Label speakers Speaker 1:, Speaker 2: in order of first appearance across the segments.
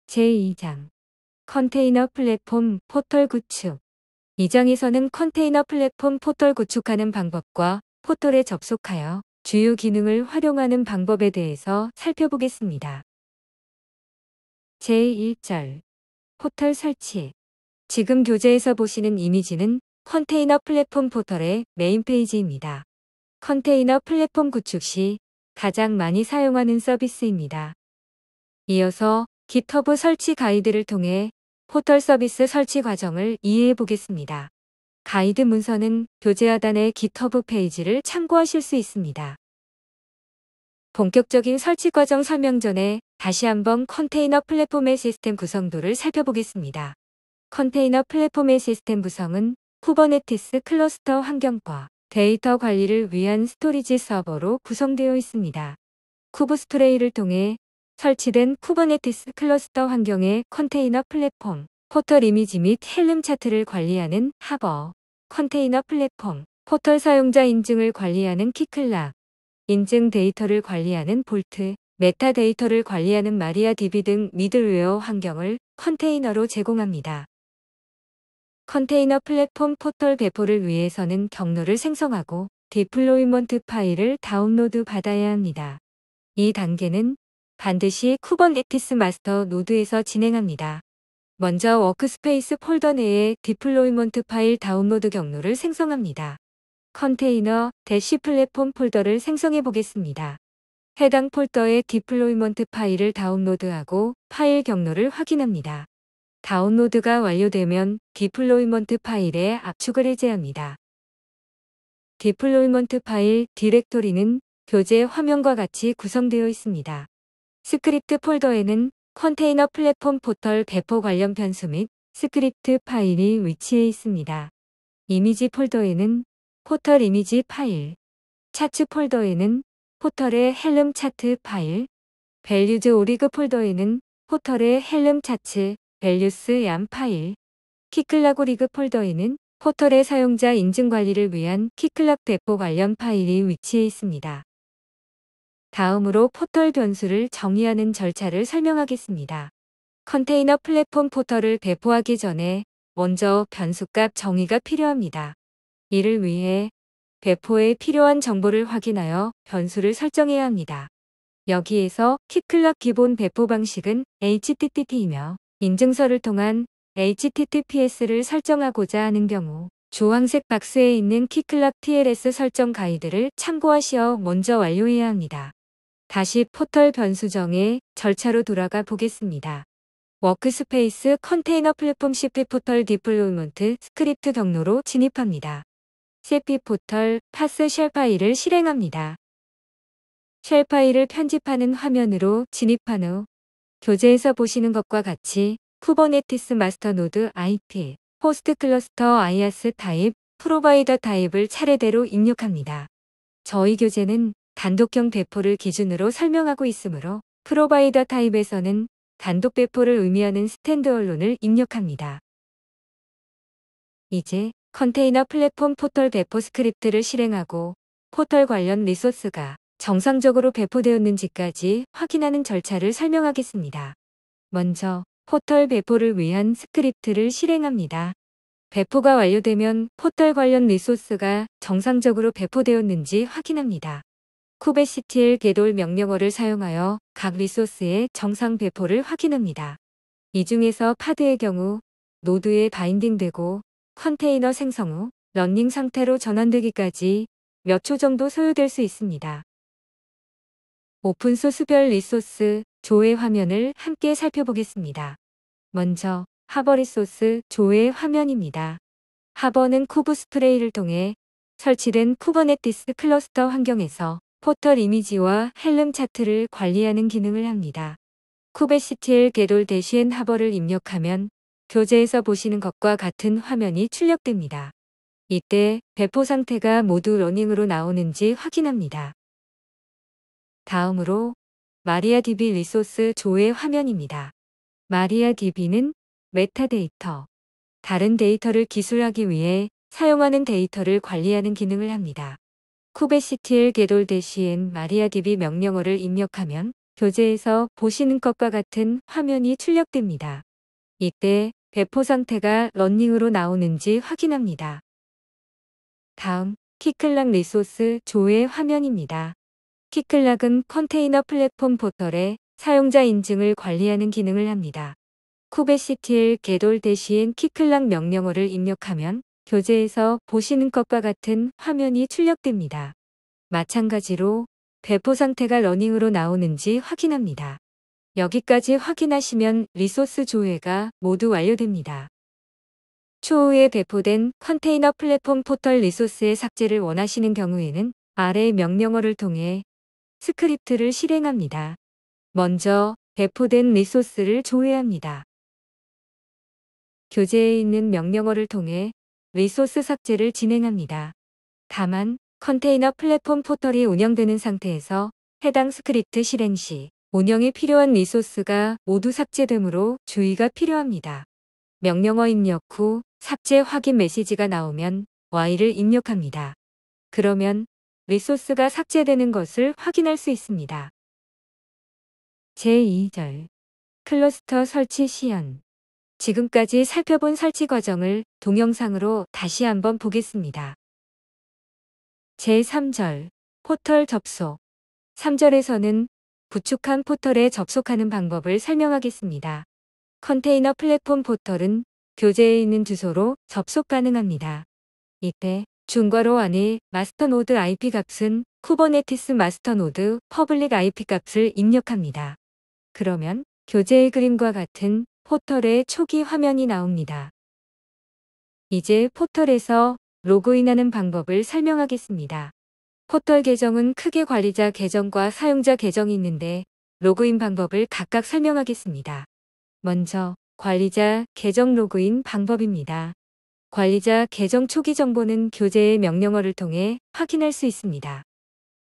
Speaker 1: 제2장 컨테이너 플랫폼 포털 구축. 이 장에서는 컨테이너 플랫폼 포털 구축하는 방법과 포털에 접속하여 주요 기능을 활용하는 방법에 대해서 살펴보겠습니다. 제1절 포털 설치. 지금 교재에서 보시는 이미지는 컨테이너 플랫폼 포털의 메인 페이지입니다. 컨테이너 플랫폼 구축 시 가장 많이 사용하는 서비스입니다. 이어서 GitHub 설치 가이드를 통해 포털 서비스 설치 과정을 이해해 보겠습니다. 가이드 문서는 교재 하단의 GitHub 페이지를 참고하실 수 있습니다. 본격적인 설치 과정 설명 전에 다시 한번 컨테이너 플랫폼의 시스템 구성도를 살펴보겠습니다. 컨테이너 플랫폼의 시스템 구성은 쿠버네티스 클러스터 환경과 데이터 관리를 위한 스토리지 서버로 구성되어 있습니다. 쿠브스트레이를 통해 설치된 쿠버네티스 클러스터 환경의 컨테이너 플랫폼, 포털 이미지 및 헬름 차트를 관리하는 하버, 컨테이너 플랫폼, 포털 사용자 인증을 관리하는 키클락, 인증 데이터를 관리하는 볼트, 메타데이터를 관리하는 마리아DB 등 미들웨어 환경을 컨테이너로 제공합니다. 컨테이너 플랫폼 포털 배포를 위해서는 경로를 생성하고 디플로이먼트 파일을 다운로드 받아야 합니다. 이 단계는 반드시 쿠버네티스 마스터 노드에서 진행합니다. 먼저 워크스페이스 폴더 내에 디플로이먼트 파일 다운로드 경로를 생성합니다. 컨테이너 대시 플랫폼 폴더를 생성해 보겠습니다. 해당 폴더의 디플로이먼트 파일을 다운로드하고 파일 경로를 확인합니다. 다운로드가 완료되면 디플로이먼트 파일에 압축을 해제합니다. 디플로이먼트 파일 디렉토리는 교재 화면과 같이 구성되어 있습니다. 스크립트 폴더에는 컨테이너 플랫폼 포털 배포 관련 변수 및 스크립트 파일이 위치해 있습니다. 이미지 폴더에는 포털 이미지 파일, 차트 폴더에는 포털의 헬름 차트 파일, 밸류즈 오리그 폴더에는 포털의 헬름 차트, 밸류스 얌 파일, 키클락 오리그 폴더에는 포털의 사용자 인증 관리를 위한 키클락 배포 관련 파일이 위치해 있습니다. 다음으로 포털 변수를 정의하는 절차를 설명하겠습니다. 컨테이너 플랫폼 포털을 배포하기 전에 먼저 변수값 정의가 필요합니다. 이를 위해 배포에 필요한 정보를 확인하여 변수를 설정해야 합니다. 여기에서 키클락 기본 배포 방식은 HTTP이며 인증서를 통한 HTTPS를 설정하고자 하는 경우 주황색 박스에 있는 키클락 TLS 설정 가이드를 참고하시어 먼저 완료해야 합니다. 다시 포털 변수 정의 절차로 돌아가 보겠습니다. 워크스페이스 컨테이너 플랫폼 CP 포털 디플로이먼트 스크립트 경로로 진입합니다. CP 포털 파스 쉘 파일을 실행합니다. 쉘 파일을 편집하는 화면으로 진입한 후 교재에서 보시는 것과 같이 쿠버네티스 마스터 노드 IP, 호스트 클러스터 IaaS 타입, 프로바이더 타입을 차례대로 입력합니다. 저희 교재는 단독형 배포를 기준으로 설명하고 있으므로 프로바이더 타입에서는 단독 배포를 의미하는 스탠드얼론을 입력합니다. 이제 컨테이너 플랫폼 포털 배포 스크립트를 실행하고 포털 관련 리소스가 정상적으로 배포되었는지까지 확인하는 절차를 설명하겠습니다. 먼저 포털 배포를 위한 스크립트를 실행합니다. 배포가 완료되면 포털 관련 리소스가 정상적으로 배포되었는지 확인합니다. kubectl 겟올 명령어를 사용하여 각 리소스의 정상 배포를 확인합니다. 이 중에서 파드의 경우 노드에 바인딩되고 컨테이너 생성 후 러닝 상태로 전환되기까지 몇 초 정도 소요될 수 있습니다. 오픈소스별 리소스 조회 화면을 함께 살펴보겠습니다. 먼저 하버 리소스 조회 화면입니다. 하버는 쿠브스프레이를 통해 설치된 쿠버네티스 클러스터 환경에서 포털 이미지와 헬름 차트를 관리하는 기능을 합니다. kubectl 겟올 -n 하버를 입력하면 교재에서 보시는 것과 같은 화면이 출력됩니다. 이때 배포 상태가 모두 러닝으로 나오는지 확인합니다. 다음으로 마리아DB 리소스 조회 화면입니다. 마리아DB는 메타데이터, 다른 데이터를 기술하기 위해 사용하는 데이터를 관리하는 기능을 합니다. kubectl 겟올 -n 마리아DB 명령어를 입력하면 교재에서 보시는 것과 같은 화면이 출력됩니다. 이때 배포 상태가 러닝으로 나오는지 확인합니다. 다음, 키클락 리소스 조회 화면입니다. 키클락은 컨테이너 플랫폼 포털의 사용자 인증을 관리하는 기능을 합니다. kubectl get 대신 키클락 명령어를 입력하면 교재에서 보시는 것과 같은 화면이 출력됩니다. 마찬가지로 배포 상태가 러닝으로 나오는지 확인합니다. 여기까지 확인하시면 리소스 조회가 모두 완료됩니다. 추후에 배포된 컨테이너 플랫폼 포털 리소스의 삭제를 원하시는 경우에는 아래 명령어를 통해 스크립트를 실행합니다. 먼저 배포된 리소스를 조회합니다. 교재에 있는 명령어를 통해 리소스 삭제를 진행합니다. 다만 컨테이너 플랫폼 포털이 운영되는 상태에서 해당 스크립트 실행 시 운영에 필요한 리소스가 모두 삭제되므로 주의가 필요합니다. 명령어 입력 후 삭제 확인 메시지가 나오면 Y를 입력합니다. 그러면 리소스가 삭제되는 것을 확인할 수 있습니다. 제2절 클러스터 설치 시연. 지금까지 살펴본 설치 과정을 동영상으로 다시 한번 보겠습니다. 제3절 포털 접속. 3절에서는 구축한 포털에 접속하는 방법을 설명하겠습니다. 컨테이너 플랫폼 포털은 교재에 있는 주소로 접속 가능합니다. 이때 중괄호 안에 마스터노드 IP 값은 쿠버네티스 마스터노드 퍼블릭 IP 값을 입력합니다. 그러면 교재의 그림과 같은 포털의 초기 화면이 나옵니다. 이제 포털에서 로그인하는 방법을 설명하겠습니다. 포털 계정은 크게 관리자 계정과 사용자 계정이 있는데 로그인 방법을 각각 설명하겠습니다. 먼저 관리자 계정 로그인 방법입니다. 관리자 계정 초기 정보는 교재의 명령어를 통해 확인할 수 있습니다.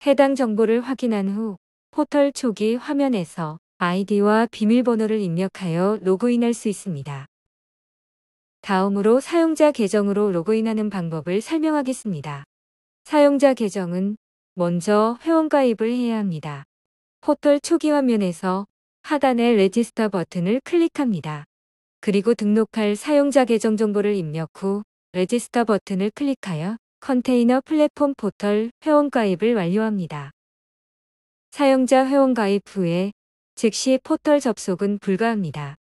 Speaker 1: 해당 정보를 확인한 후 포털 초기 화면에서 아이디와 비밀번호를 입력하여 로그인할 수 있습니다. 다음으로 사용자 계정으로 로그인하는 방법을 설명하겠습니다. 사용자 계정은 먼저 회원가입을 해야 합니다. 포털 초기 화면에서 하단의 레지스터 버튼을 클릭합니다. 그리고 등록할 사용자 계정 정보를 입력 후 레지스터 버튼을 클릭하여 컨테이너 플랫폼 포털 회원가입을 완료합니다. 사용자 회원가입 후에 즉시 포털 접속은 불가합니다.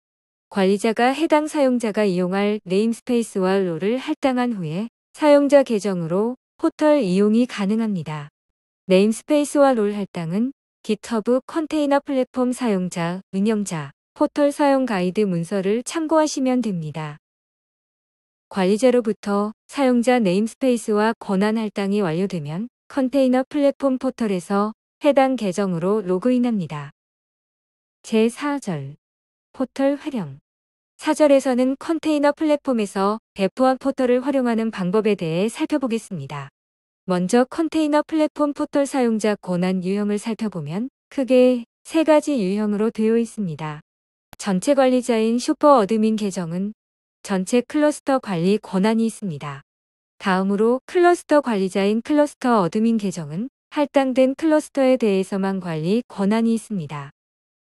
Speaker 1: 관리자가 해당 사용자가 이용할 네임스페이스와 롤을 할당한 후에 사용자 계정으로 포털 이용이 가능합니다. 네임스페이스와 롤 할당은 GitHub 컨테이너 플랫폼 사용자, 운영자, 포털 사용 가이드 문서를 참고하시면 됩니다. 관리자로부터 사용자 네임스페이스와 권한 할당이 완료되면 컨테이너 플랫폼 포털에서 해당 계정으로 로그인합니다. 제4절 포털 활용. 4절에서는 컨테이너 플랫폼에서 배포한 포털을 활용하는 방법에 대해 살펴보겠습니다. 먼저 컨테이너 플랫폼 포털 사용자 권한 유형을 살펴보면 크게 세 가지 유형으로 되어 있습니다. 전체 관리자인 슈퍼 어드민 계정은 전체 클러스터 관리 권한이 있습니다. 다음으로 클러스터 관리자인 클러스터 어드민 계정은 할당된 클러스터에 대해서만 관리 권한이 있습니다.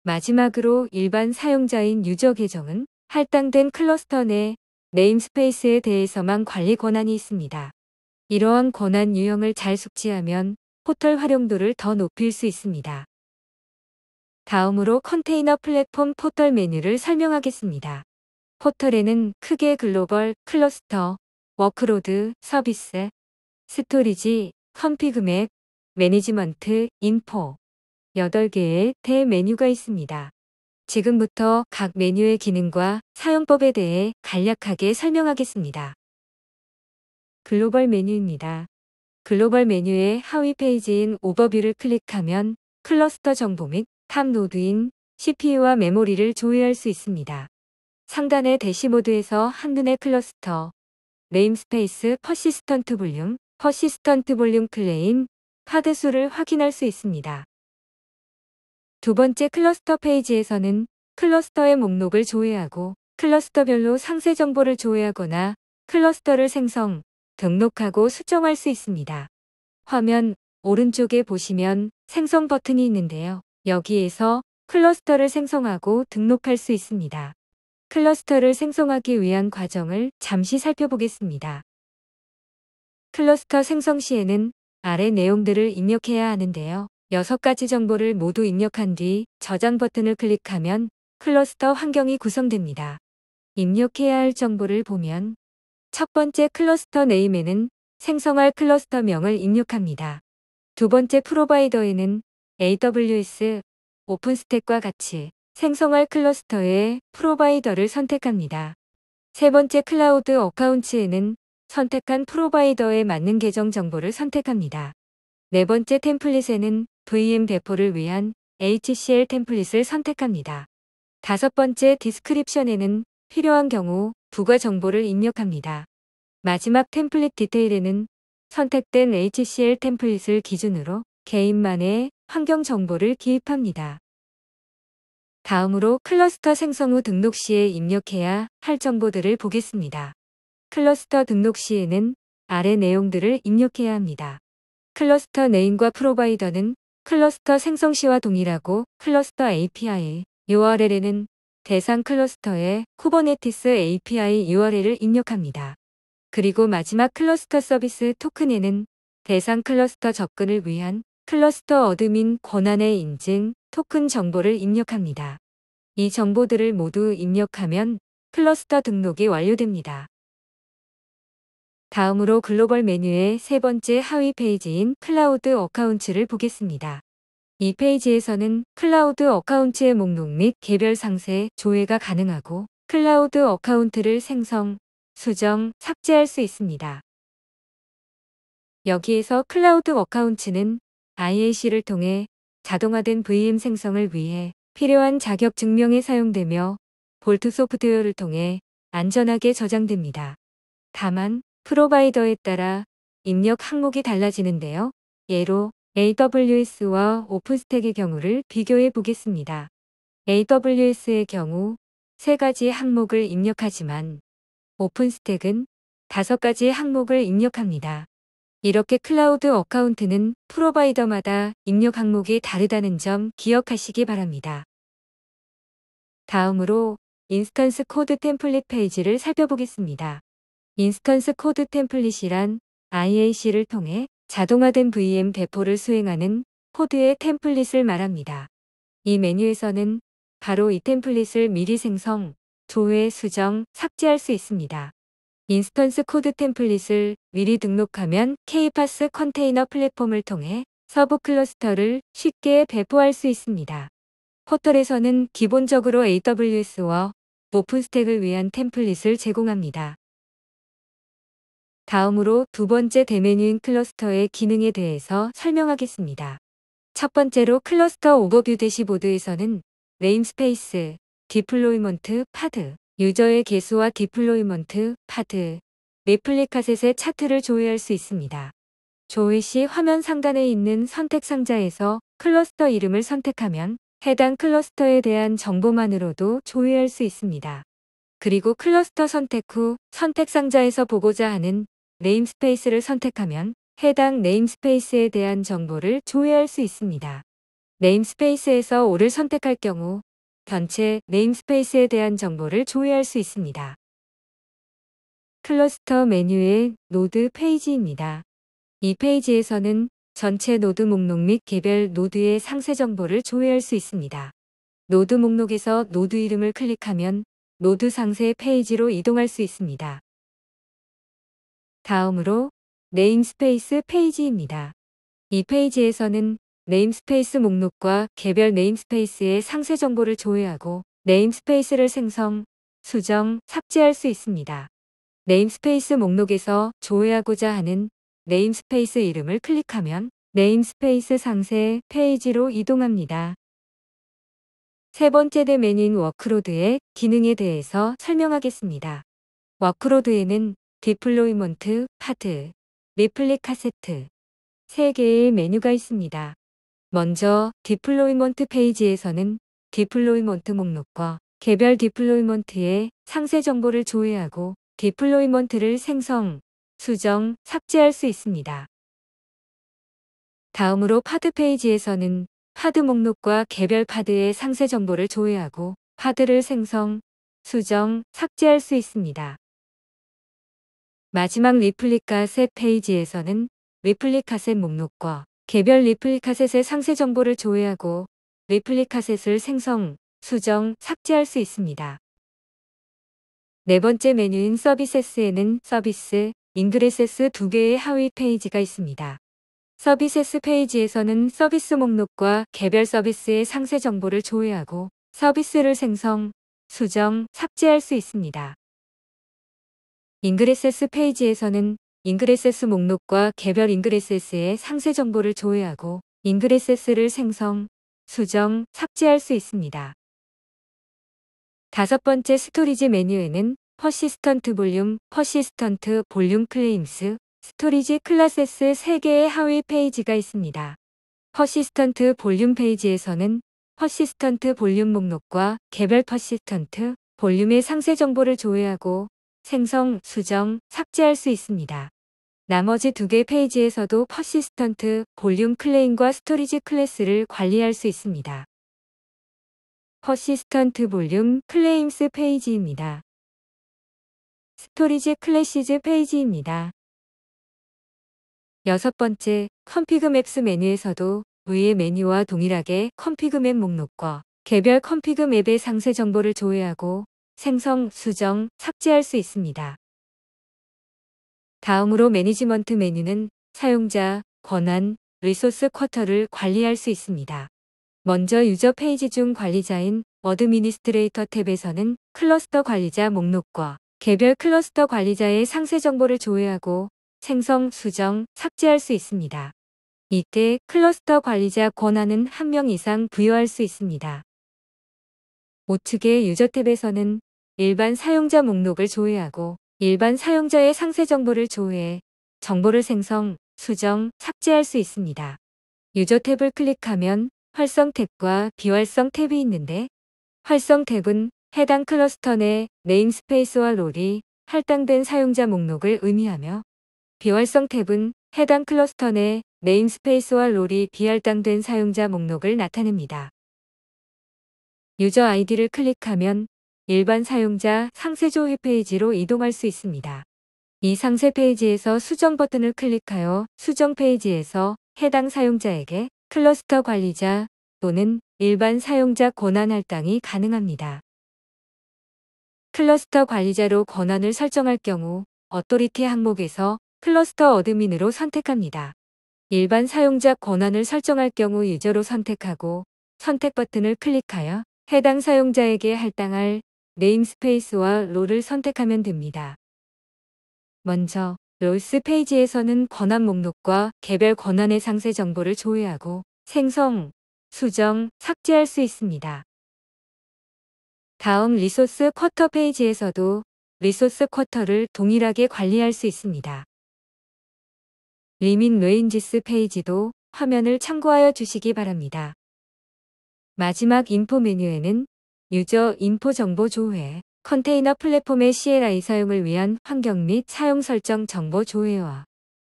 Speaker 1: 마지막으로 일반 사용자인 유저 계정은 할당된 클러스터 내 네임스페이스에 대해서만 관리 권한이 있습니다. 이러한 권한 유형을 잘 숙지하면 포털 활용도를 더 높일 수 있습니다. 다음으로 컨테이너 플랫폼 포털 메뉴를 설명하겠습니다. 포털에는 크게 글로벌, 클러스터, 워크로드, 서비스, 스토리지, 컨피그 맵, 매니지먼트, 인포 8개의 대메뉴가 있습니다. 지금부터 각 메뉴의 기능과 사용법에 대해 간략하게 설명하겠습니다. 글로벌 메뉴입니다. 글로벌 메뉴의 하위 페이지인 오버뷰를 클릭하면 클러스터 정보 및 탑 노드인 CPU와 메모리를 조회할 수 있습니다. 상단의 대시보드에서 한눈에 클러스터, 네임스페이스, 퍼시스턴트 볼륨 클레임, 파드 수를 확인할 수 있습니다. 두 번째 클러스터 페이지에서는 클러스터의 목록을 조회하고 클러스터별로 상세 정보를 조회하거나 클러스터를 생성, 등록하고 수정할 수 있습니다. 화면 오른쪽에 보시면 생성 버튼이 있는데요. 여기에서 클러스터를 생성하고 등록할 수 있습니다. 클러스터를 생성하기 위한 과정을 잠시 살펴보겠습니다. 클러스터 생성 시에는 아래 내용들을 입력해야 하는데요. 6가지 정보를 모두 입력한 뒤 저장 버튼을 클릭하면 클러스터 환경이 구성됩니다. 입력해야 할 정보를 보면 첫 번째 클러스터 네임에는 생성할 클러스터명을 입력합니다. 두 번째 프로바이더에는 AWS, 오픈스택과 같이 생성할 클러스터의 프로바이더를 선택합니다. 세 번째 클라우드 어카운츠에는 선택한 프로바이더에 맞는 계정 정보를 선택합니다. 네 번째 템플릿에는 VM 배포를 위한 HCL 템플릿을 선택합니다. 다섯 번째 디스크립션에는 필요한 경우 부가 정보를 입력합니다. 마지막 템플릿 디테일에는 선택된 HCL 템플릿을 기준으로 개인만의 환경 정보를 기입합니다. 다음으로 클러스터 생성 후 등록 시에 입력해야 할 정보들을 보겠습니다. 클러스터 등록 시에는 아래 내용들을 입력해야 합니다. 클러스터 네임과 프로바이더는 클러스터 생성 시와 동일하고 클러스터 API URL에는 대상 클러스터의 쿠버네티스 API URL을 입력합니다. 그리고 마지막 클러스터 서비스 토큰에는 대상 클러스터 접근을 위한 클러스터 어드민 권한의 인증 토큰 정보를 입력합니다. 이 정보들을 모두 입력하면 클러스터 등록이 완료됩니다. 다음으로 글로벌 메뉴의 세 번째 하위 페이지인 클라우드 어카운츠를 보겠습니다. 이 페이지에서는 클라우드 어카운츠의 목록 및 개별 상세, 조회가 가능하고 클라우드 어카운트를 생성, 수정, 삭제할 수 있습니다. 여기에서 클라우드 어카운츠는 IAC를 통해 자동화된 VM 생성을 위해 필요한 자격 증명에 사용되며 볼트 소프트웨어를 통해 안전하게 저장됩니다. 다만 프로바이더에 따라 입력 항목이 달라지는데요. 예로 AWS와 오픈스택의 경우를 비교해 보겠습니다. AWS의 경우 3가지 항목을 입력하지만 오픈스택은 5가지 항목을 입력합니다. 이렇게 클라우드 어카운트는 프로바이더마다 입력 항목이 다르다는 점 기억하시기 바랍니다. 다음으로 인스턴스 코드 템플릿 페이지를 살펴보겠습니다. 인스턴스 코드 템플릿이란 IAC를 통해 자동화된 VM 배포를 수행하는 코드의 템플릿을 말합니다. 이 메뉴에서는 바로 이 템플릿을 미리 생성, 조회, 수정, 삭제할 수 있습니다. 인스턴스 코드 템플릿을 미리 등록하면 K-PaaS 컨테이너 플랫폼을 통해 서브 클러스터를 쉽게 배포할 수 있습니다. 포털에서는 기본적으로 AWS와 오픈스택을 위한 템플릿을 제공합니다. 다음으로 두 번째 대메뉴인 클러스터의 기능에 대해서 설명하겠습니다. 첫 번째로 클러스터 오버뷰 대시보드에서는 네임스페이스, 디플로이먼트, 파드, 유저의 개수와 디플로이먼트, 파드, 레플리카셋의 차트를 조회할 수 있습니다. 조회 시 화면 상단에 있는 선택 상자에서 클러스터 이름을 선택하면 해당 클러스터에 대한 정보만으로도 조회할 수 있습니다. 그리고 클러스터 선택 후 선택 상자에서 보고자 하는 네임스페이스를 선택하면 해당 네임스페이스에 대한 정보를 조회할 수 있습니다. 네임스페이스에서 O를 선택할 경우 전체 네임스페이스에 대한 정보를 조회할 수 있습니다. 클러스터 메뉴의 노드 페이지입니다. 이 페이지에서는 전체 노드 목록 및 개별 노드의 상세 정보를 조회할 수 있습니다. 노드 목록에서 노드 이름을 클릭하면 노드 상세 페이지로 이동할 수 있습니다. 다음으로 네임스페이스 페이지입니다. 이 페이지에서는 네임스페이스 목록과 개별 네임스페이스의 상세 정보를 조회하고 네임스페이스를 생성, 수정, 삭제할 수 있습니다. 네임스페이스 목록에서 조회하고자 하는 네임스페이스 이름을 클릭하면 네임스페이스 상세 페이지로 이동합니다. 세 번째 대메뉴인 워크로드의 기능에 대해서 설명하겠습니다. 워크로드에는 디플로이먼트, 파드, 리플리카 세트 3개의 메뉴가 있습니다. 먼저 디플로이먼트 페이지에서는 디플로이먼트 목록과 개별 디플로이먼트의 상세 정보를 조회하고 디플로이먼트를 생성, 수정, 삭제할 수 있습니다. 다음으로 파드 페이지에서는 파드 목록과 개별 파드의 상세 정보를 조회하고 파드를 생성, 수정, 삭제할 수 있습니다. 마지막 리플리카 셋 페이지에서는 리플리카 셋 목록과 개별 리플리카 셋의 상세 정보를 조회하고 리플리카 셋을 생성, 수정, 삭제할 수 있습니다. 네 번째 메뉴인 서비세스에는 서비스, 인그레세스 두 개의 하위 페이지가 있습니다. 서비세스 페이지에서는 서비스 목록과 개별 서비스의 상세 정보를 조회하고 서비스를 생성, 수정, 삭제할 수 있습니다. 인그레세스 페이지에서는 인그레세스 목록과 개별 인그레세스의 상세 정보를 조회하고 인그레세스를 생성, 수정, 삭제할 수 있습니다. 다섯 번째 스토리지 메뉴에는 퍼시스턴트 볼륨 클레임스, 스토리지 클래세스 3개의 하위 페이지가 있습니다. 퍼시스턴트 볼륨 페이지에서는 퍼시스턴트 볼륨 목록과 개별 퍼시스턴트 볼륨의 상세 정보를 조회하고 생성, 수정, 삭제할 수 있습니다. 나머지 두 개 페이지에서도 퍼시스턴트 볼륨 클레임과 스토리지 클래스를 관리할 수 있습니다. 퍼시스턴트 볼륨 클레임스 페이지입니다. 스토리지 클래시즈 페이지입니다. 여섯 번째, 컴피그 맵스 메뉴에서도 위의 메뉴와 동일하게 컴피그 맵 목록과 개별 컴피그 맵의 상세 정보를 조회하고 생성, 수정, 삭제할 수 있습니다. 다음으로 매니지먼트 메뉴는 사용자, 권한, 리소스 쿼터를 관리할 수 있습니다. 먼저 유저 페이지 중 관리자인 어드미니스트레이터 탭에서는 클러스터 관리자 목록과 개별 클러스터 관리자의 상세 정보를 조회하고 생성, 수정, 삭제할 수 있습니다. 이때 클러스터 관리자 권한은 1명 이상 부여할 수 있습니다. 우측의 유저 탭에서는 일반 사용자 목록을 조회하고 일반 사용자의 상세 정보를 조회해 정보를 생성, 수정, 삭제할 수 있습니다. 유저 탭을 클릭하면 활성 탭과 비활성 탭이 있는데 활성 탭은 해당 클러스터 내 네임스페이스와 롤이 할당된 사용자 목록을 의미하며 비활성 탭은 해당 클러스터 내 네임스페이스와 롤이 비할당된 사용자 목록을 나타냅니다. 유저 아이디를 클릭하면 일반 사용자 상세 조회 페이지로 이동할 수 있습니다. 이 상세 페이지에서 수정 버튼을 클릭하여 수정 페이지에서 해당 사용자에게 클러스터 관리자 또는 일반 사용자 권한 할당이 가능합니다. 클러스터 관리자로 권한을 설정할 경우 어토리티 항목에서 클러스터 어드민으로 선택합니다. 일반 사용자 권한을 설정할 경우 유저로 선택하고 선택 버튼을 클릭하여 해당 사용자에게 할당할 네임스페이스와 롤을 선택하면 됩니다. 먼저 롤스 페이지에서는 권한 목록과 개별 권한의 상세 정보를 조회하고 생성, 수정, 삭제할 수 있습니다. 다음 리소스 쿼터 페이지에서도 리소스 쿼터를 동일하게 관리할 수 있습니다. 리밋 레인지스 페이지도 화면을 참고하여 주시기 바랍니다. 마지막 인포 메뉴에는 유저 인포 정보 조회, 컨테이너 플랫폼의 CLI 사용을 위한 환경 및 사용 설정 정보 조회와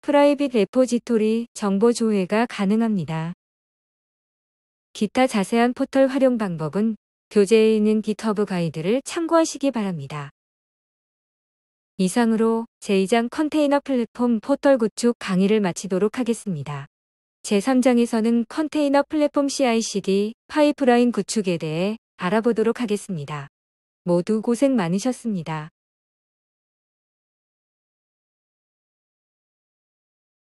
Speaker 1: 프라이빗 레포지토리 정보 조회가 가능합니다. 기타 자세한 포털 활용 방법은 교재에 있는 GitHub 가이드를 참고하시기 바랍니다. 이상으로 제2장 컨테이너 플랫폼 포털 구축 강의를 마치도록 하겠습니다. 제3장에서는 컨테이너 플랫폼 CI/CD 파이프라인 구축에 대해 알아보도록 하겠습니다. 모두 고생 많으셨습니다.